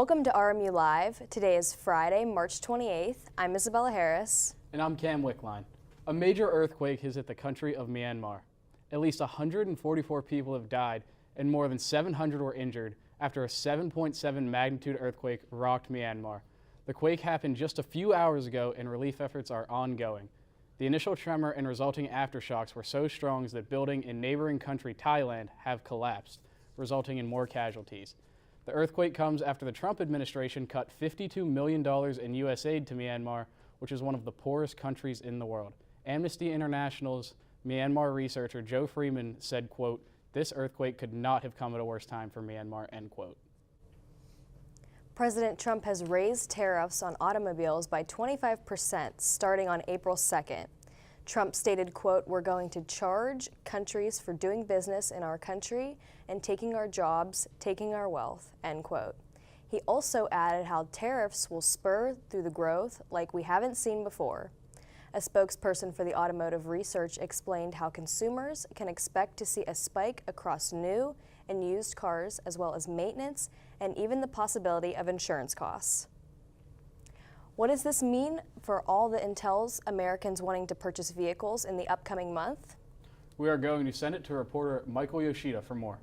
Welcome to RMU Live. Today is Friday, March 28th. I'm Isabella Harris. And I'm Cam Wickline. A major earthquake has hit the country of Myanmar. At least 144 people have died and more than 700 were injured after a 7.7 magnitude earthquake rocked Myanmar. The quake happened just a few hours ago and relief efforts are ongoing. The initial tremor and resulting aftershocks were so strong that buildings in neighboring country Thailand have collapsed, resulting in more casualties. The earthquake comes after the Trump administration cut $52 million in U.S. aid to Myanmar, which is one of the poorest countries in the world. Amnesty International's Myanmar researcher Joe Freeman said, quote, "This earthquake could not have come at a worse time for Myanmar," end quote. President Trump has raised tariffs on automobiles by 25% starting on April 2nd. Trump stated, quote, "We're going to charge countries for doing business in our country and taking our jobs, taking our wealth," end quote. He also added how tariffs will spur through the growth like we haven't seen before. A spokesperson for the automotive research explained how consumers can expect to see a spike across new and used cars, as well as maintenance and even the possibility of insurance costs. What does this mean for all the Intels Americans wanting to purchase vehicles in the upcoming month? We are going to send it to reporter Michael Yoshida for more.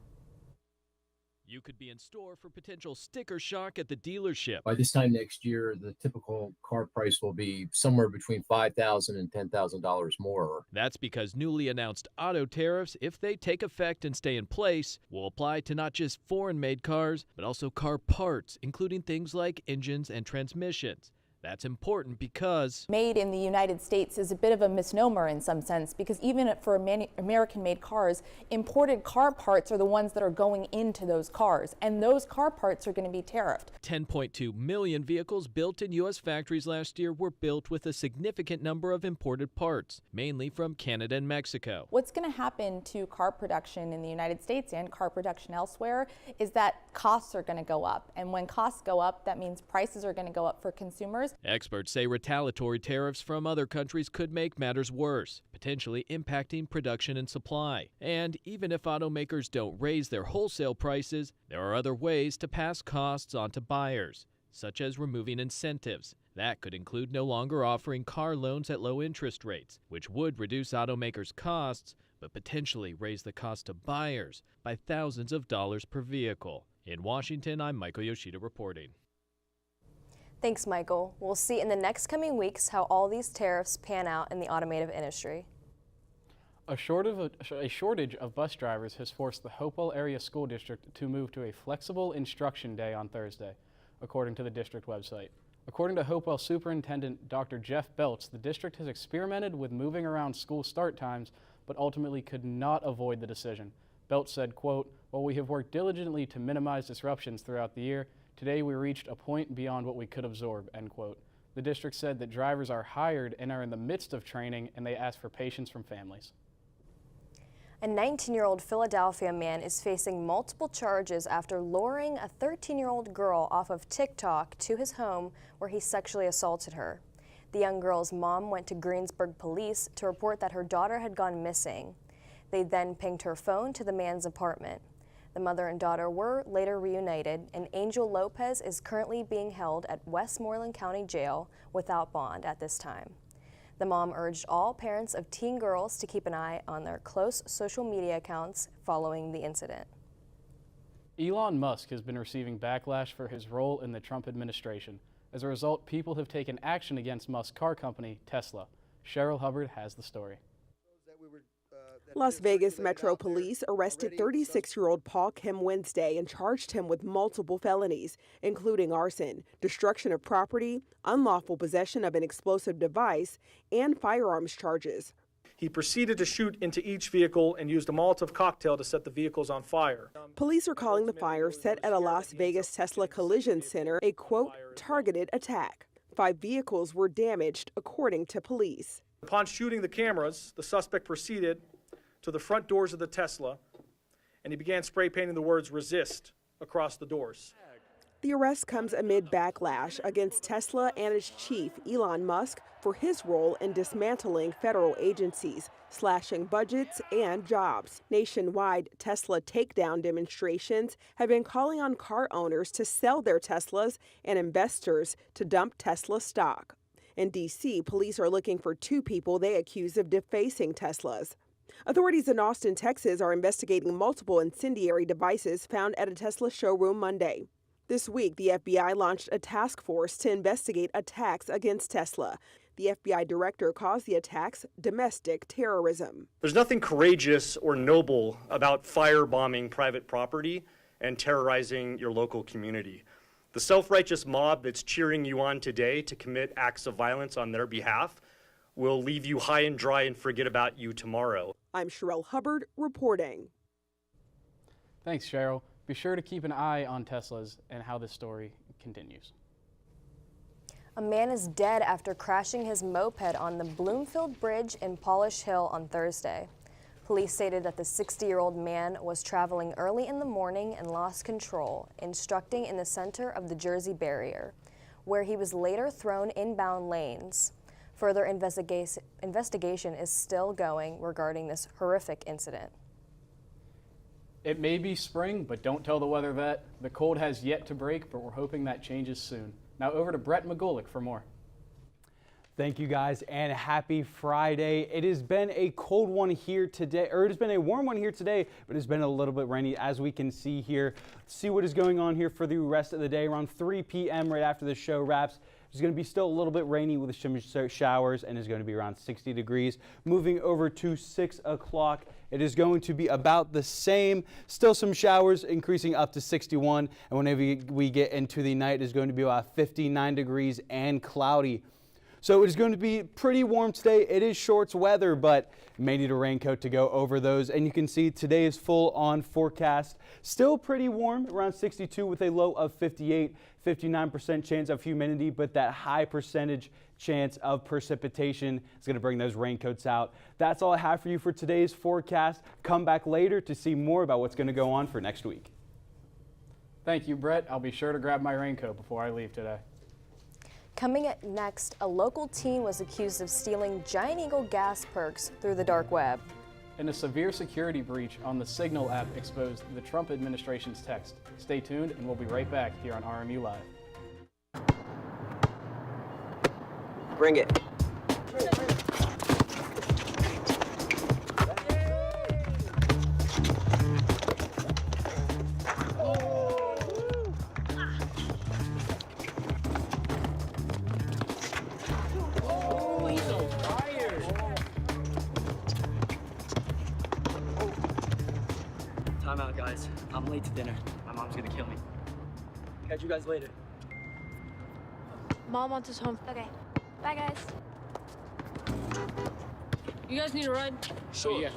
You could be in store for potential sticker shock at the dealership. By this time next year, the typical car price will be somewhere between $5,000 and $10,000 more. That's because newly announced auto tariffs, if they take effect and stay in place, will apply to not just foreign-made cars, but also car parts, including things like engines and transmissions. That's important because made in the United States is a bit of a misnomer in some sense, because even for American-made cars, imported car parts are the ones that are going into those cars, and those car parts are going to be tariffed. 10.2 million vehicles built in U.S. factories last year were built with a significant number of imported parts, mainly from Canada and Mexico. What's going to happen to car production in the United States and car production elsewhere is that costs are going to go up, and when costs go up, that means prices are going to go up for consumers. Experts say retaliatory tariffs from other countries could make matters worse, potentially impacting production and supply. And even if automakers don't raise their wholesale prices, there are other ways to pass costs on to buyers, such as removing incentives. That could include no longer offering car loans at low interest rates, which would reduce automakers' costs, but potentially raise the cost to buyers by thousands of dollars per vehicle. In Washington, I'm Michael Yoshida reporting. Thanks, Michael. We'll see in the next coming weeks how all these tariffs pan out in the automotive industry. A shortage of bus drivers has forced the Hopewell Area School District to move to a flexible instruction day on Thursday, according to the district website. According to Hopewell Superintendent Dr. Jeff Belts, the district has experimented with moving around school start times, but ultimately could not avoid the decision. Belts said, quote, "While we have worked diligently to minimize disruptions throughout the year, today we reached a point beyond what we could absorb," end quote. The district said that drivers are hired and are in the midst of training, and they ask for patience from families. A 19-year-old Philadelphia man is facing multiple charges after luring a 13-year-old girl off of TikTok to his home where he sexually assaulted her. The young girl's mom went to Greensburg police to report that her daughter had gone missing. They then pinged her phone to the man's apartment. The mother and daughter were later reunited, and Angel Lopez is currently being held at Westmoreland County Jail without bond at this time. The mom urged all parents of teen girls to keep an eye on their close social media accounts following the incident. Elon Musk has been receiving backlash for his role in the Trump administration. As a result, people have taken action against Musk's car company, Tesla. Cheryl Hubbard has the story. Las Vegas Metro Police arrested 36-year-old Paul Kim Wednesday and charged him with multiple felonies, including arson, destruction of property, unlawful possession of an explosive device, and firearms charges. He proceeded to shoot into each vehicle and used a Molotov cocktail to set the vehicles on fire. Police are calling the fire set at a Las Vegas Tesla collision center a, quote, targeted attack. 5 vehicles were damaged, according to police. Upon shooting the cameras, the suspect proceeded to the front doors of the Tesla, and he began spray painting the words "resist" across the doors. The arrest comes amid backlash against Tesla and its chief, Elon Musk, for his role in dismantling federal agencies, slashing budgets and jobs. Nationwide, Tesla takedown demonstrations have been calling on car owners to sell their Teslas and investors to dump Tesla stock. In D.C., police are looking for 2 people they accuse of defacing Teslas. Authorities in Austin, Texas are investigating multiple incendiary devices found at a Tesla showroom Monday. This week, the FBI launched a task force to investigate attacks against Tesla. The FBI director calls the attacks domestic terrorism. There's nothing courageous or noble about firebombing private property and terrorizing your local community. The self-righteous mob that's cheering you on today to commit acts of violence on their behalf will leave you high and dry and forget about you tomorrow. I'm Sherelle Hubbard reporting. Thanks, Cheryl. Be sure to keep an eye on Teslas and how this story continues. A man is dead after crashing his moped on the Bloomfield Bridge in Polish Hill on Thursday. Police stated that the 60-year-old man was traveling early in the morning and lost control, instructing in the center of the Jersey barrier, where he was later thrown inbound lanes. Further investigation is still going regarding this horrific incident. It may be spring, but don't tell the weather that. The cold has yet to break, but we're hoping that changes soon. Now over to Brett McGulick for more. Thank you guys, and happy Friday. It has been a cold one here today, or it has been a warm one here today, but it's been a little bit rainy as we can see here. Let's see what is going on here for the rest of the day. Around 3 p.m. right after the show wraps, it's going to be still a little bit rainy with some showers, and is going to be around 60 degrees. Moving over to 6 o'clock, it is going to be about the same. Still some showers, increasing up to 61. And whenever we get into the night, it's going to be about 59 degrees and cloudy. So it is going to be pretty warm today. It is shorts weather, but you may need a raincoat to go over those. And you can see today is full on forecast. Still pretty warm, around 62 with a low of 58, 59% chance of humidity, but that high percentage chance of precipitation is going to bring those raincoats out. That's all I have for you for today's forecast. Come back later to see more about what's going to go on for next week. Thank you, Brett. I'll be sure to grab my raincoat before I leave today. Coming up next, a local teen was accused of stealing Giant Eagle gas perks through the dark web. And a severe security breach on the Signal app exposed the Trump administration's text. Stay tuned, and we'll be right back here on RMU Live. Bring it. Time out, guys. I'm late to dinner. My mom's gonna kill me. Catch you guys later. Mom wants us home. Okay. Bye, guys. You guys need a ride? Sure. Yeah.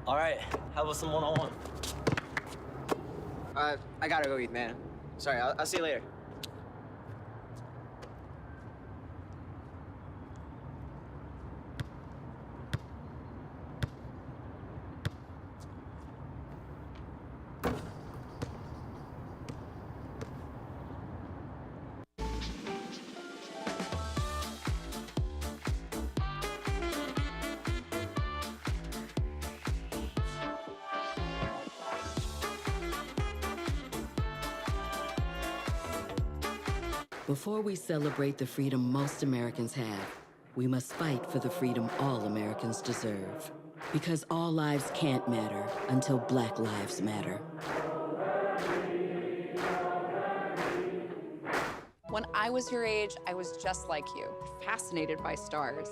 All right. How about some one-on-one? I gotta go eat, man. Sorry, I'll see you later. Before we celebrate the freedom most Americans have, we must fight for the freedom all Americans deserve. Because all lives can't matter until Black lives matter. When I was your age, I was just like you, fascinated by stars.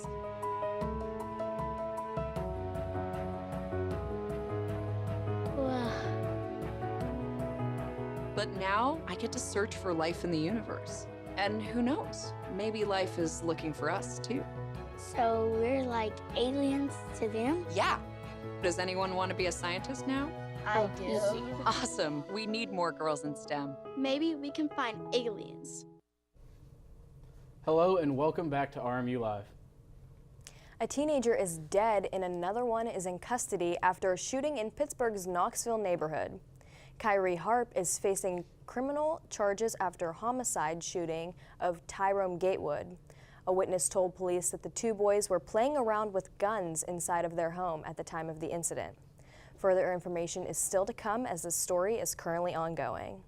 But now I get to search for life in the universe. And who knows, maybe life is looking for us too. So we're like aliens to them? Yeah. Does anyone want to be a scientist now? I do. Awesome. We need more girls in STEM. Maybe we can find aliens. Hello and welcome back to RMU Live. A teenager is dead and another one is in custody after a shooting in Pittsburgh's Knoxville neighborhood. Kyrie Harp is facing criminal charges after homicide shooting of Tyrone Gatewood. A witness told police that the two boys were playing around with guns inside of their home at the time of the incident. Further information is still to come as the story is currently ongoing.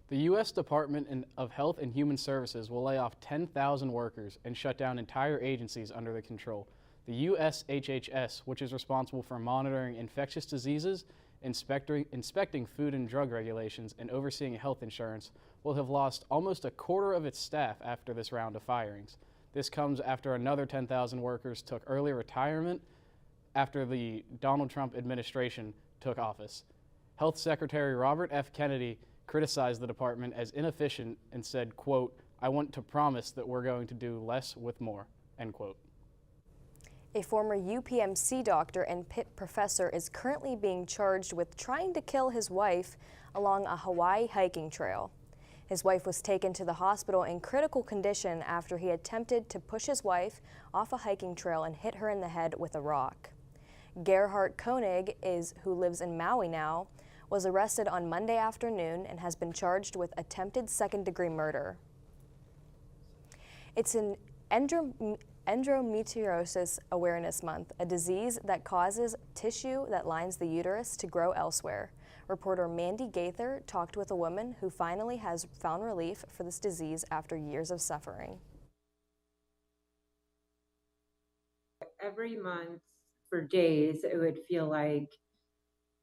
The U.S. Department of Health and Human Services will lay off 10,000 workers and shut down entire agencies under their control. The USHHS, which is responsible for monitoring infectious diseases, inspecting food and drug regulations, and overseeing health insurance, will have lost almost a quarter of its staff after this round of firings. This comes after another 10,000 workers took early retirement after the Donald Trump administration took office. Health Secretary Robert F. Kennedy criticized the department as inefficient and said, quote, "I want to promise that we're going to do less with more," end quote. A former UPMC doctor and Pitt professor is currently being charged with trying to kill his wife along a Hawaii hiking trail. His wife was taken to the hospital in critical condition after he attempted to push his wife off a hiking trail and hit her in the head with a rock. Gerhard Koenig, who lives in Maui now, was arrested on Monday afternoon and has been charged with attempted second-degree murder. It's an Endometriosis Awareness Month, a disease that causes tissue that lines the uterus to grow elsewhere. Reporter Mandy Gaither talked with a woman who finally has found relief for this disease after years of suffering. Every month for days, it would feel like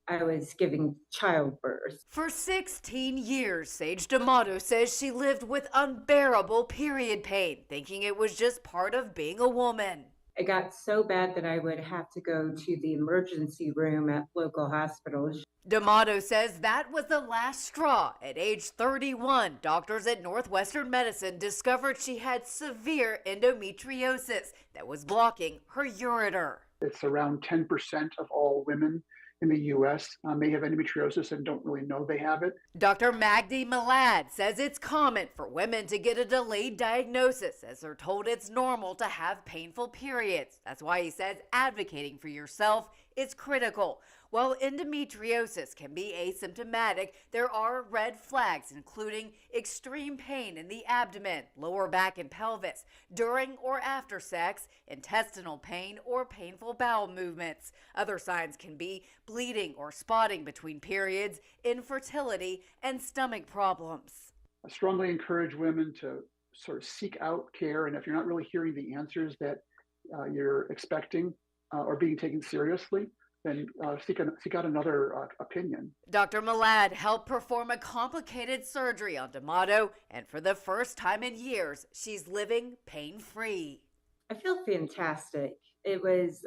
I was giving childbirth. For 16 years, Sage D'Amato says she lived with unbearable period pain, thinking it was just part of being a woman. It got so bad that I would have to go to the emergency room at local hospitals. D'Amato says that was the last straw. At age 31, doctors at Northwestern Medicine discovered she had severe endometriosis that was blocking her ureter. It's around 10% of all women in the U.S. May have endometriosis and don't really know they have it. Dr. Magdi Malad says it's common for women to get a delayed diagnosis as they're told it's normal to have painful periods. That's why he says advocating for yourself is critical. While endometriosis can be asymptomatic, there are red flags, including extreme pain in the abdomen, lower back and pelvis, during or after sex, intestinal pain, or painful bowel movements. Other signs can be bleeding or spotting between periods, infertility, and stomach problems. I strongly encourage women to sort of seek out care, and if you're not really hearing the answers that you're expecting or being taken seriously, then seek out another opinion. Dr. Malad helped perform a complicated surgery on D'Amato, and for the first time in years, she's living pain-free. I feel fantastic. It was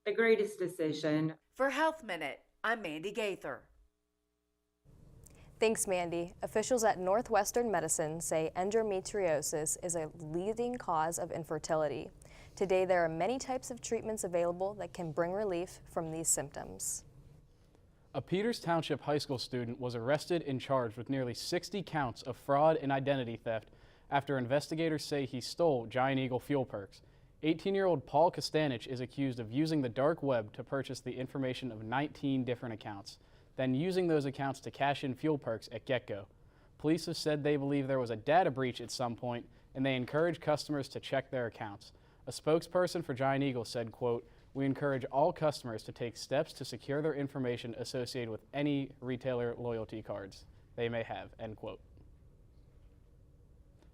the greatest decision. For Health Minute, I'm Mandy Gaither. Thanks, Mandy. Officials at Northwestern Medicine say endometriosis is a leading cause of infertility. Today, there are many types of treatments available that can bring relief from these symptoms. A Peters Township high school student was arrested and charged with nearly 60 counts of fraud and identity theft after investigators say he stole Giant Eagle fuel perks. 18-year-old Paul Kostanich is accused of using the dark web to purchase the information of 19 different accounts, then using those accounts to cash in fuel perks at get-go. Police have said they believe there was a data breach at some point, and they encourage customers to check their accounts. A spokesperson for Giant Eagle said, quote, "We encourage all customers to take steps to secure their information associated with any retailer loyalty cards they may have," end quote.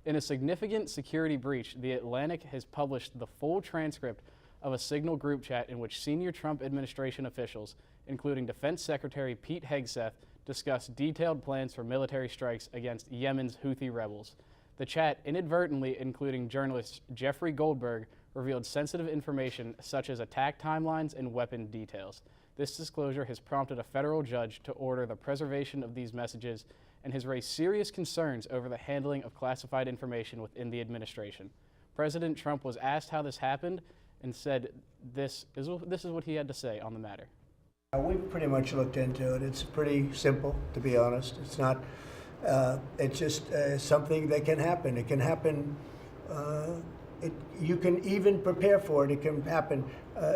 In a significant security breach, The Atlantic has published the full transcript of a Signal group chat in which senior Trump administration officials, including Defense Secretary Pete Hegseth, discussed detailed plans for military strikes against Yemen's Houthi rebels. The chat, inadvertently including journalist Jeffrey Goldberg, revealed sensitive information such as attack timelines and weapon details. This disclosure has prompted a federal judge to order the preservation of these messages and has raised serious concerns over the handling of classified information within the administration. President Trump was asked how this happened and said this is what he had to say on the matter. We've pretty much looked into it. It's pretty simple, to be honest. It's not, it's just something that can happen. It can happen you can even prepare for it. It can happen.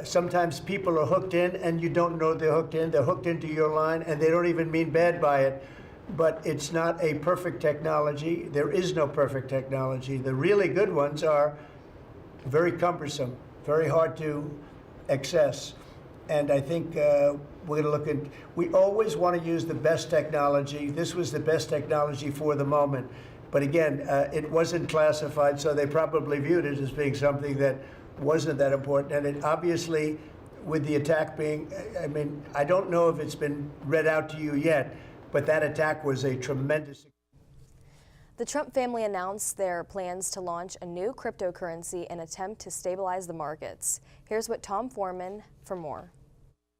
Sometimes people are hooked in and you don't know they're hooked in. They're hooked into your line and they don't even mean bad by it. But it's not a perfect technology. There is no perfect technology. The really good ones are very cumbersome, very hard to access. And I think we're going to look at, we always want to use the best technology. This was the best technology for the moment. But again, it wasn't classified, so they probably viewed it as being something that wasn't that important. And it obviously, with the attack being, I mean, I don't know if it's been read out to you yet, but that attack was a tremendous. The Trump family announced their plans to launch a new cryptocurrency in an attempt to stabilize the markets. Here's what Tom Foreman for more.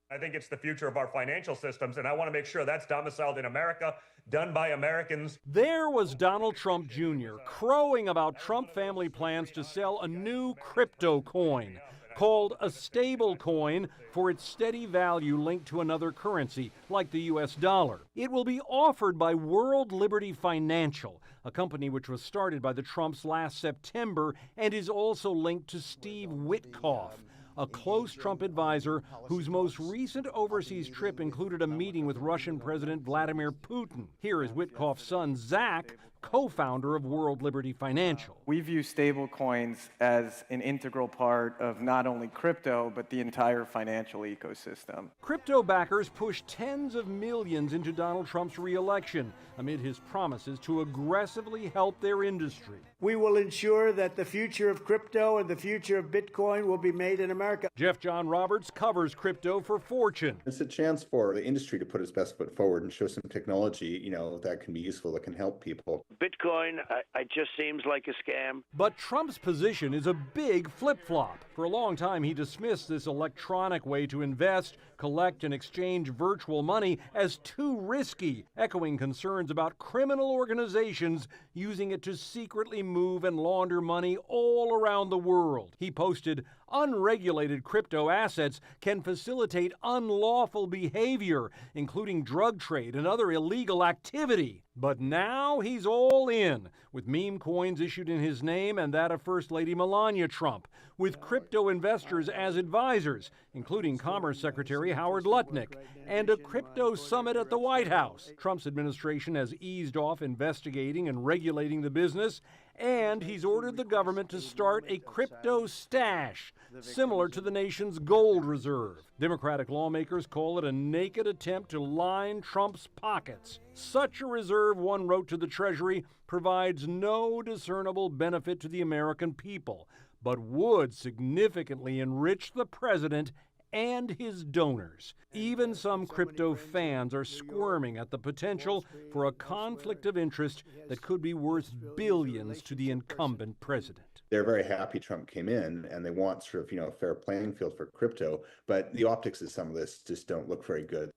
I think it's the future of our financial systems, and I want to make sure that's domiciled in America, done by Americans. There was Donald Trump Jr. crowing about Trump family plans to sell a new crypto coin called a stable coin for its steady value linked to another currency, like the U.S. dollar. It will be offered by World Liberty Financial, a company which was started by the Trumps last September and is also linked to Steve Witkoff, a close Trump advisor whose most recent overseas trip included a meeting with Russian President Vladimir Putin. Here is Witkoff's son, Zach, co-founder of World Liberty Financial. We view stablecoins as an integral part of not only crypto, but the entire financial ecosystem. Crypto backers pushed tens of millions into Donald Trump's re-election amid his promises to aggressively help their industry. We will ensure that the future of crypto and the future of Bitcoin will be made in America. Jeff John Roberts covers crypto for Fortune. It's a chance for the industry to put its best foot forward and show some technology, that can be useful, that can help people. Bitcoin, it just seems like a scam. But Trump's position is a big flip-flop. For a long time, he dismissed this electronic way to invest, collect, and exchange virtual money as too risky, echoing concerns about criminal organizations using it to secretly move and launder money all around the world. He posted, "Unregulated crypto assets can facilitate unlawful behavior, including drug trade and other illegal activity." But now he's all in, with meme coins issued in his name and that of First Lady Melania Trump, with crypto investors as advisors, including Commerce Secretary Howard Lutnick, and a crypto summit at the White House. Trump's administration has eased off investigating and regulating the business, and he's ordered the government to start a crypto stash, similar to the nation's gold reserve. Democratic lawmakers call it a naked attempt to line Trump's pockets. Such a reserve, one wrote to the Treasury, provides no discernible benefit to the American people, but would significantly enrich the president and his donors. Even some crypto fans are squirming at the potential for a conflict of interest that could be worth billions to the incumbent president. They're very happy Trump came in and they want sort of, a fair playing field for crypto, but the optics of some of this just don't look very good.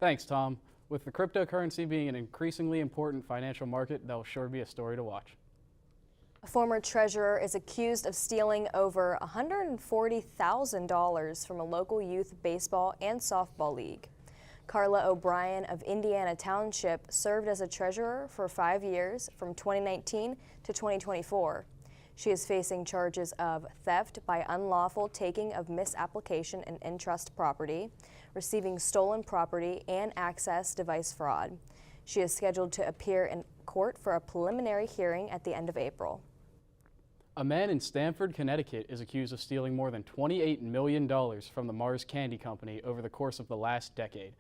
Thanks, Tom. With the cryptocurrency being an increasingly important financial market, that will sure be a story to watch. A former treasurer is accused of stealing over $140,000 from a local youth baseball and softball league. Carla O'Brien of Indiana Township served as a treasurer for 5 years from 2019 to 2024. She is facing charges of theft by unlawful taking of misapplication and entrust property, receiving stolen property, and access device fraud. She is scheduled to appear in court for a preliminary hearing at the end of April. A man in Stamford, Connecticut is accused of stealing more than $28 million from the Mars Candy Company over the course of the last decade.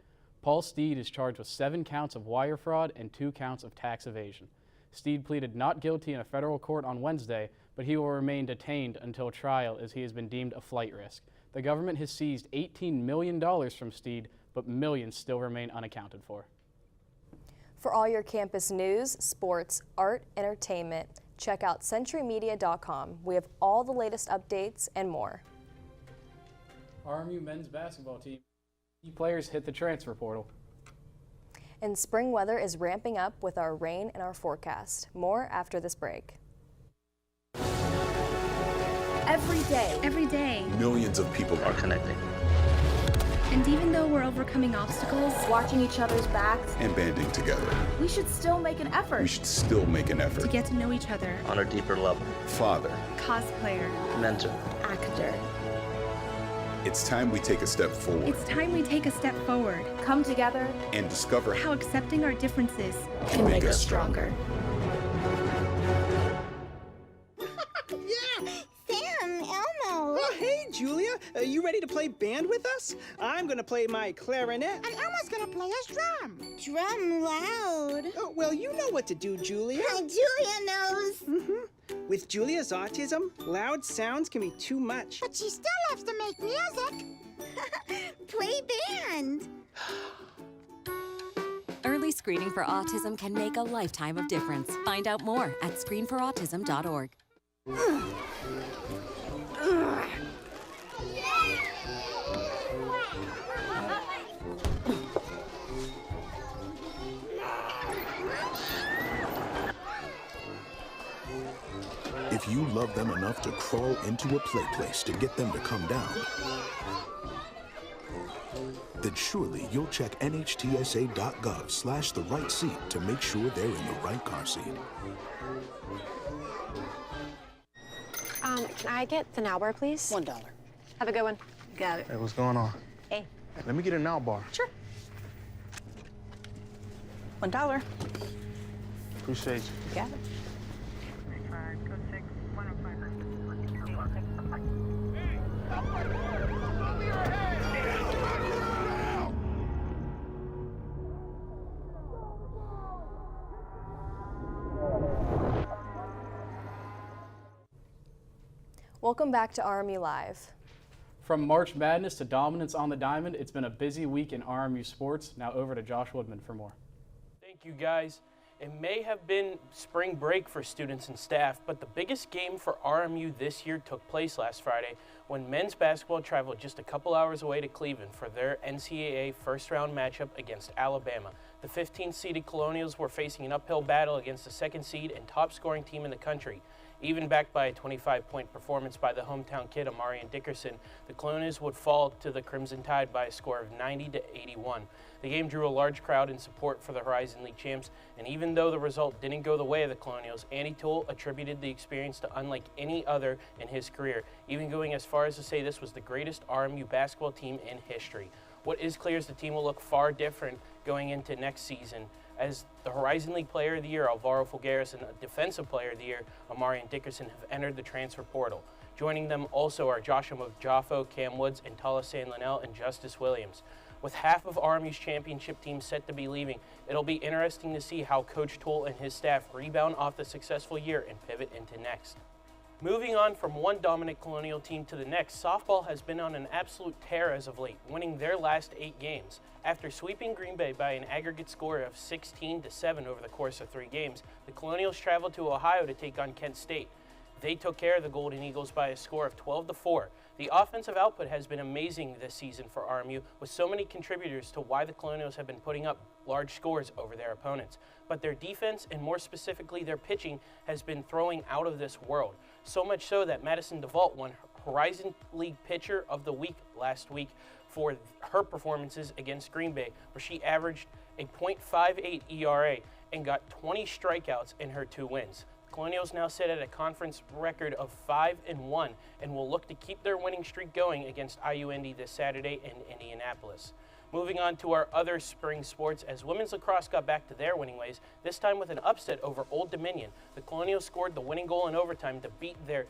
Paul Steed is charged with 7 counts of wire fraud and 2 counts of tax evasion. Steed pleaded not guilty in a federal court on Wednesday, but he will remain detained until trial as he has been deemed a flight risk. The government has seized $18 million from Steed, but millions still remain unaccounted for. For all your campus news, sports, art, entertainment, check out centurymedia.com. We have all the latest updates and more. RMU men's basketball team. Key players hit the transfer portal. And spring weather is ramping up with our rain in our forecast. More after this break. Every day, millions of people are connecting. And even though we're overcoming obstacles, watching each other's backs, and banding together, we should still make an effort. We should still make an effort to get to know each other on a deeper level. Father, cosplayer, mentor, actor. It's time we take a step forward. It's time we take a step forward. Come together and discover how accepting our differences can make us stronger. Oh, hey, Julia. Are you ready to play band with us? I'm going to play my clarinet. And Elma's going to play us drum. Drum loud. Oh, well, you know what to do, Julia. Julia knows. With Julia's autism, loud sounds can be too much. But she still loves to make music. Play band. Early screening for autism can make a lifetime of difference. Find out more at screenforautism.org. If you love them enough to crawl into a play place to get them to come down, then surely you'll check nhtsa.gov/the-right seat to make sure they're in the right car seat. Can I get the now bar, please? $1. Have a good one. Got it. Hey, what's going on? Hey. Let me get a now bar. Sure. $1. Appreciate you. You got it. Welcome back to RMU Live. From March Madness to dominance on the diamond, it's been a busy week in RMU sports. Now over to Josh Woodman for more. Thank you, guys. It may have been spring break for students and staff, but the biggest game for RMU this year took place last Friday when men's basketball traveled just a couple hours away to Cleveland for their NCAA first-round matchup against Alabama. The 15th-seeded Colonials were facing an uphill battle against the second seed and top-scoring team in the country. Even backed by a 25-point performance by the hometown kid, Amarian Dickerson, the Colonials would fall to the Crimson Tide by a score of 90-81. The game drew a large crowd in support for the Horizon League champs, and even though the result didn't go the way of the Colonials, Andy Toole attributed the experience to unlike any other in his career, even going as far as to say this was the greatest RMU basketball team in history. What is clear is the team will look far different going into next season, as the Horizon League Player of the Year, Alvaro Fulgaris, and the Defensive Player of the Year, Amarian Dickerson, have entered the transfer portal. Joining them also are Joshua Jaffo, Cam Woods, and Tala San Linnell, and Justice Williams. With half of RMU's championship team set to be leaving, it'll be interesting to see how Coach Toole and his staff rebound off the successful year and pivot into next. Moving on from one dominant Colonial team to the next, softball has been on an absolute tear as of late, winning their last 8 games. After sweeping Green Bay by an aggregate score of 16-7 over the course of 3 games, the Colonials traveled to Ohio to take on Kent State. They took care of the Golden Eagles by a score of 12-4. The offensive output has been amazing this season for RMU, with so many contributors to why the Colonials have been putting up large scores over their opponents. But their defense, and more specifically their pitching, has been throwing out of this world. So much so that Madison DeVault won Horizon League Pitcher of the Week last week for her performances against Green Bay, where she averaged a .58 ERA and got 20 strikeouts in her 2 wins. Colonials now sit at a conference record of 5-1 and will look to keep their winning streak going against IUND this Saturday in Indianapolis. Moving on to our other spring sports, as women's lacrosse got back to their winning ways, this time with an upset over Old Dominion. The Colonials scored the winning goal in overtime to beat the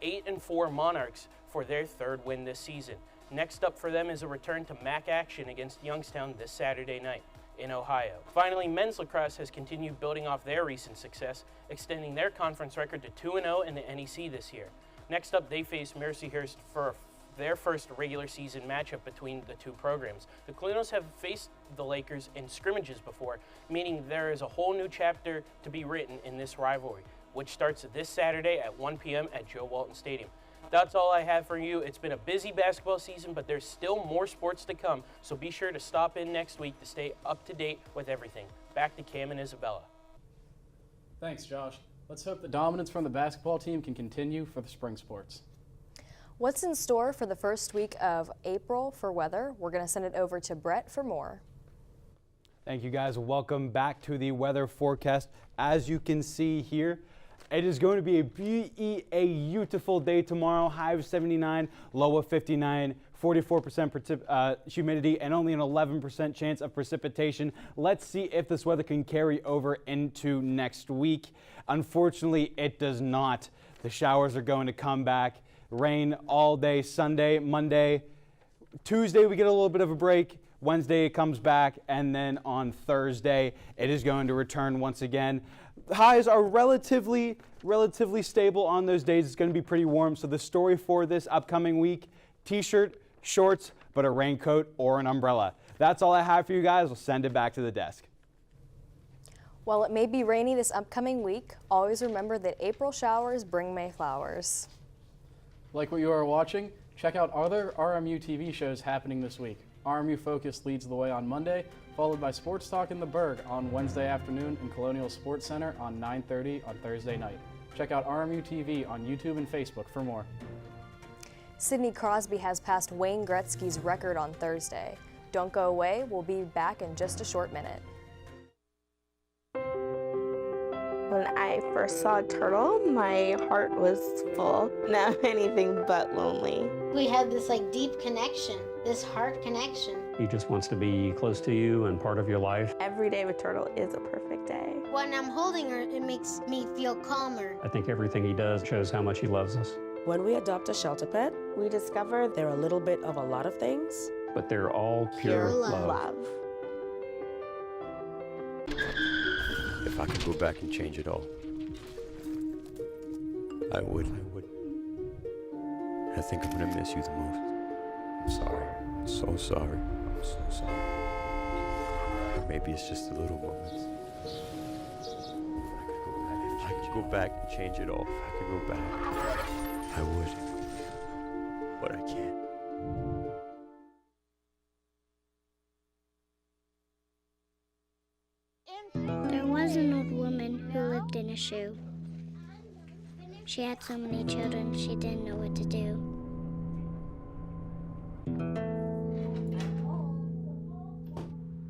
8-4 Monarchs for their 3rd win this season. Next up for them is a return to MAC action against Youngstown this Saturday night in Ohio. Finally, men's lacrosse has continued building off their recent success, extending their conference record to 2-0 in the NEC this year. Next up, they face Mercyhurst for their first regular season matchup between the 2 programs. The Colonials have faced the Lakers in scrimmages before, meaning there is a whole new chapter to be written in this rivalry, which starts this Saturday at 1 p.m. at Joe Walton Stadium. That's all I have for you. It's been a busy basketball season, but there's still more sports to come, so be sure to stop in next week to stay up to date with everything. Back to Cam and Isabella. Thanks, Josh. Let's hope the dominance from the basketball team can continue for the spring sports. What's in store for the first week of April for weather? We're going to send it over to Brett for more. Thank you guys. Welcome back to the weather forecast. As you can see here, it is going to be a beautiful day tomorrow. High of 79, low of 59, 44% humidity, and only an 11% chance of precipitation. Let's see if this weather can carry over into next week. Unfortunately, it does not. The showers are going to come back. Rain all day Sunday, Monday. Tuesday, we get a little bit of a break. Wednesday, it comes back. And then on Thursday, it is going to return once again. Highs are relatively stable on those days. It's going to be pretty warm. So the story for this upcoming week, t-shirt, shorts, but a raincoat or an umbrella. That's all I have for you guys. We'll send it back to the desk. While it may be rainy this upcoming week, always remember that April showers bring May flowers. Like what you are watching? Check out other RMU TV shows happening this week. RMU Focus leads the way on Monday, followed by Sports Talk in the Berg on Wednesday afternoon and Colonial Sports Center on 9:30 on Thursday night. Check out RMU TV on YouTube and Facebook for more. Sidney Crosby has passed Wayne Gretzky's record on Thursday. Don't go away, we'll be back in just a short minute. When I first saw a turtle, my heart was full. Now anything but lonely. We had this deep connection, this heart connection. He just wants to be close to you and part of your life. Every day with Turtle is a perfect day. When I'm holding her, it makes me feel calmer. I think everything he does shows how much he loves us. When we adopt a shelter pet, we discover they're a little bit of a lot of things. But they're all pure love. If I could go back and change it all, I would. I think I'm gonna miss you the most. I'm sorry. I'm so sorry. I'm so sorry. Or maybe it's just the little moments. If I could go back and change it all. If I could go back, I would. But I can't. There was an old woman who lived in a shoe. She had so many children, she didn't know what to do.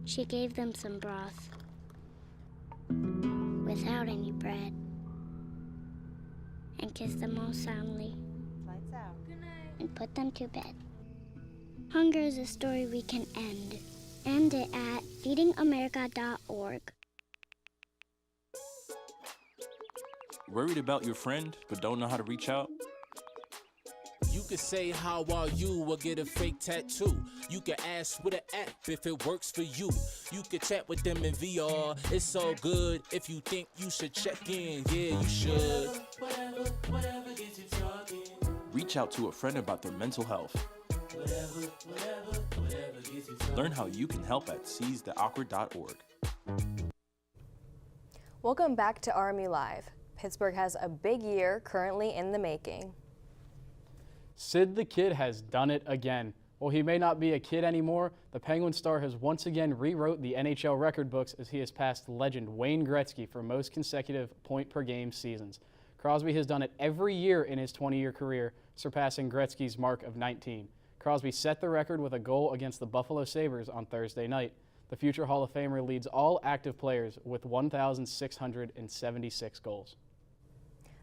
She gave them some broth without any bread and kissed them all soundly and put them to bed. Hunger is a story we can end. End it at feedingamerica.org. Worried about your friend, but don't know how to reach out? You could say, how are you, or get a fake tattoo. You could ask with an app if it works for you. You could chat with them in VR, it's so good. If you think you should check in, yeah, you should. Whatever gets you talking. Reach out to a friend about their mental health. Whatever gets you talking. Learn how you can help at seizetheawkward.org. Welcome back to RMU Live. Pittsburgh has a big year currently in the making. Sid the Kid has done it again. While he may not be a kid anymore, the Penguin star has once again rewrote the NHL record books as he has passed legend Wayne Gretzky for most consecutive point-per-game seasons. Crosby has done it every year in his 20-year career, surpassing Gretzky's mark of 19. Crosby set the record with a goal against the Buffalo Sabres on Thursday night. The future Hall of Famer leads all active players with 1,676 goals.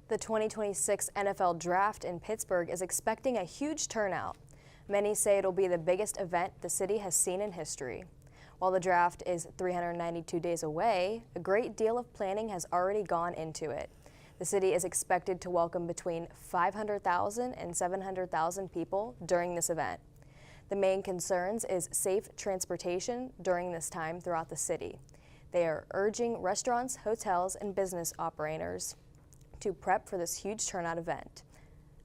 The 2026 NFL Draft in Pittsburgh is expecting a huge turnout. Many say it'll be the biggest event the city has seen in history. While the draft is 392 days away, a great deal of planning has already gone into it. The city is expected to welcome between 500,000 and 700,000 people during this event. The main concerns is safe transportation during this time throughout the city. They are urging restaurants, hotels, and business operators to prep for this huge turnout event,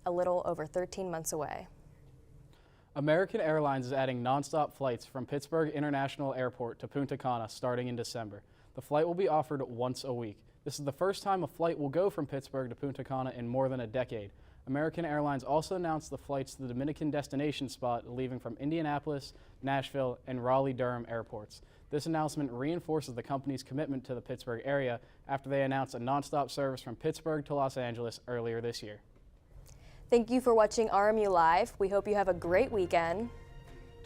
a little over 13 months away. American Airlines is adding nonstop flights from Pittsburgh International Airport to Punta Cana starting in December. The flight will be offered once a week. This is the first time a flight will go from Pittsburgh to Punta Cana in more than a decade. American Airlines also announced the flights to the Dominican destination spot leaving from Indianapolis, Nashville, and Raleigh-Durham airports. This announcement reinforces the company's commitment to the Pittsburgh area after they announced a nonstop service from Pittsburgh to Los Angeles earlier this year. Thank you for watching RMU Live. We hope you have a great weekend.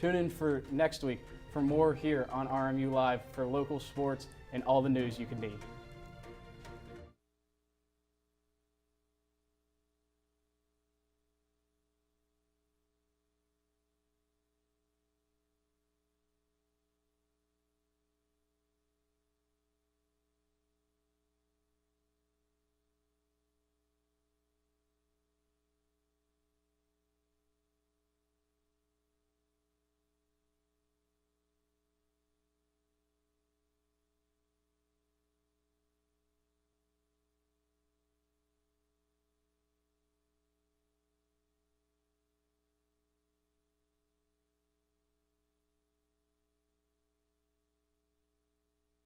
Tune in for next week for more here on RMU Live for local sports and all the news you can need.